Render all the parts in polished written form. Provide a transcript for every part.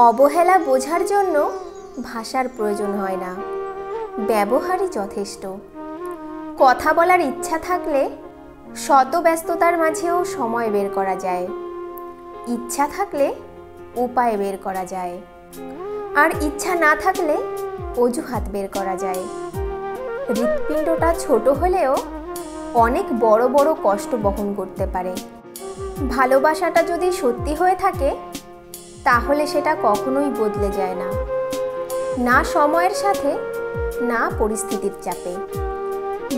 অবহেলা বোঝার জন্য ভাষার প্রয়োজন হয় না, ব্যবহারই যথেষ্ট। কথা বলার ইচ্ছা থাকলে শত ব্যস্ততার মাঝেও সময় বের করা যায়। ইচ্ছা থাকলে উপায় বের করা যায়, আর ইচ্ছা না থাকলে অজুহাত বের করা যায়। হৃৎপিণ্ডটা ছোট হলেও অনেক বড় বড় কষ্ট বহন করতে পারে। ভালোবাসাটা যদি সত্যি হয়ে থাকে তাহলে সেটা কখনোই বদলে যায় না, না সময়ের সাথে, না পরিস্থিতির চাপে।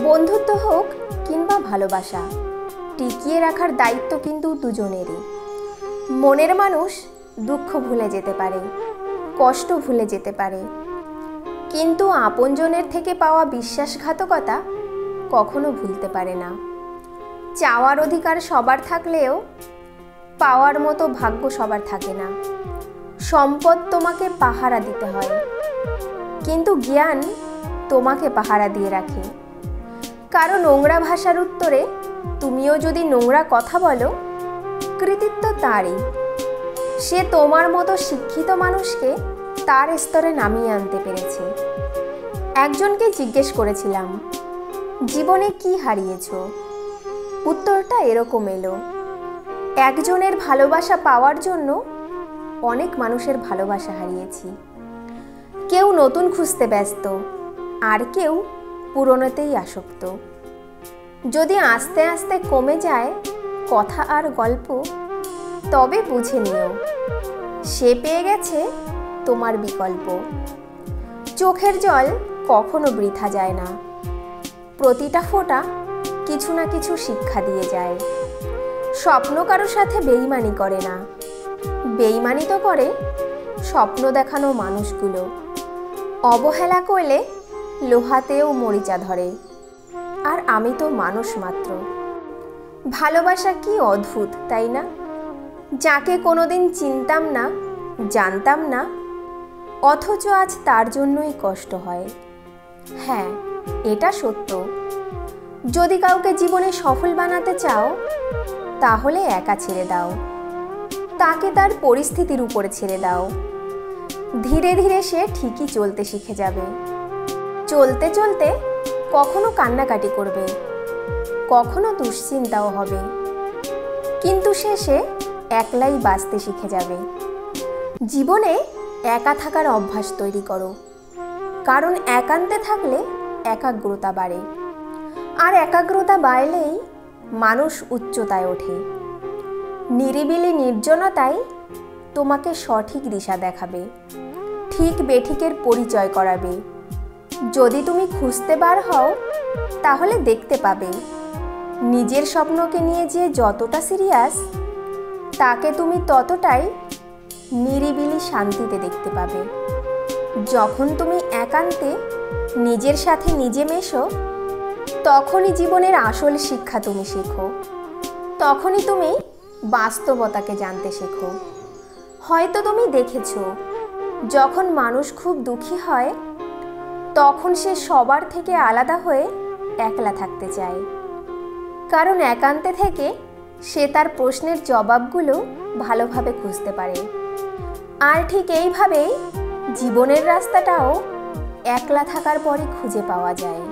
বন্ধুত্ব হোক কিংবা ভালোবাসা, টিকিয়ে রাখার দায়িত্ব কিন্তু দুজনেরই। মনের মানুষ দুঃখ ভুলে যেতে পারে, কষ্ট ভুলে যেতে পারে, কিন্তু আপনজনের থেকে পাওয়া বিশ্বাসঘাতকতা কখনো ভুলতে পারে না। চাওয়ার অধিকার সবার থাকলেও পাওয়ার মতো ভাগ্য সবার থাকে না। সম্পদ তোমাকে পাহারা দিতে হয়, কিন্তু জ্ঞান তোমাকে পাহারা দিয়ে রাখে। কারো নোংরা ভাষার উত্তরে তুমিও যদি নোংরা কথা বলো, কৃতিত্ব তারই। সে তোমার মতো শিক্ষিত মানুষকে তার স্তরে নামিয়ে আনতে পেরেছে। একজনকে জিজ্ঞেস করেছিলাম, জীবনে কি হারিয়েছো? উত্তরটা এরকম এলো, একজনের ভালোবাসা পাওয়ার জন্য অনেক মানুষের ভালোবাসা হারিয়েছি। কেউ নতুন খুঁজতে ব্যস্ত, আর কেউ পুরনোতেই আসক্ত। যদি আস্তে আস্তে কমে যায় কথা আর গল্প, তবে বুঝে নিও সে পেয়ে গেছে তোমার বিকল্প। চোখের জল কখনো বৃথা যায় না, প্রতিটা ফোঁটা কিছু না কিছু শিক্ষা দিয়ে যায়। স্বপ্ন কারো সাথে বেইমানি করে না, বেইমানি তো করে স্বপ্ন দেখানো মানুষগুলো। অবহেলা করলে লোহাতেও মরিচা ধরে, আর আমি তো মানুষ মাত্র। ভালোবাসা কি অদ্ভুত, তাই না? যাকে কোনোদিন চিনতাম না, জানতাম না, অথচ আজ তার জন্যই কষ্ট হয়। হ্যাঁ, এটা সত্য। যদি কাউকে জীবনে সফল বানাতে চাও তাহলে একা ছেড়ে দাও, তাকে তার পরিস্থিতির উপরে ছেড়ে দাও। ধীরে ধীরে সে ঠিকই চলতে শিখে যাবে। চলতে চলতে কখনো কান্নাকাটি করবে, কখনো দুশ্চিন্তাও হবে, কিন্তু শেষে একলাই বাঁচতে শিখে যাবে। জীবনে একা থাকার অভ্যাস তৈরি করো, কারণ একান্তে থাকলে একাগ্রতা বাড়ে, আর একাগ্রতা বাড়লেই মানুষ উচ্চতায় ওঠে। নিরিবিলি নির্জনতাই তোমাকে সঠিক দিশা দেখাবে, ঠিক বেঠিকের পরিচয় করাবে। যদি তুমি খুঁজতে বার হও তাহলে দেখতে পাবে নিজের স্বপ্নকে নিয়ে যে যতটা সিরিয়াস, তাকে তুমি ততটাই নিরিবিলি শান্তিতে দেখতে পাবে। যখন তুমি একান্তে নিজের সাথে নিজে মেশো, তখনই জীবনের আসল শিক্ষা তুমি শেখো, তখনই তুমি বাস্তবতাকে জানতে শেখো। হয়তো তুমি দেখেছো, যখন মানুষ খুব দুঃখী হয় তখন সে সবার থেকে আলাদা হয়ে একলা থাকতে চায়, কারণ একান্তে থেকে সে তার প্রশ্নের জবাবগুলো ভালোভাবে খুঁজতে পারে। আর ঠিক এইভাবেই জীবনের রাস্তাটাও একলা থাকার পরে খুঁজে পাওয়া যায়।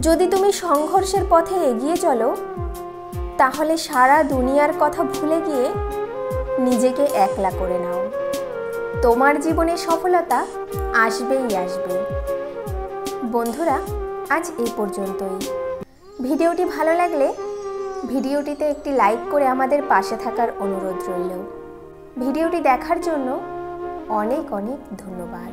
যদি তুমি সংঘর্ষের পথে এগিয়ে চলো তাহলে সারা দুনিয়ার কথা ভুলে গিয়ে নিজেকে একলা করে নাও। তোমার জীবনে সফলতা আসবেই আসবে। বন্ধুরা, আজ এই পর্যন্তই। ভিডিওটি ভালো লাগলে ভিডিওটিতে একটি লাইক করে আমাদের পাশে থাকার অনুরোধ রইল। ভিডিওটি দেখার জন্য অনেক অনেক ধন্যবাদ।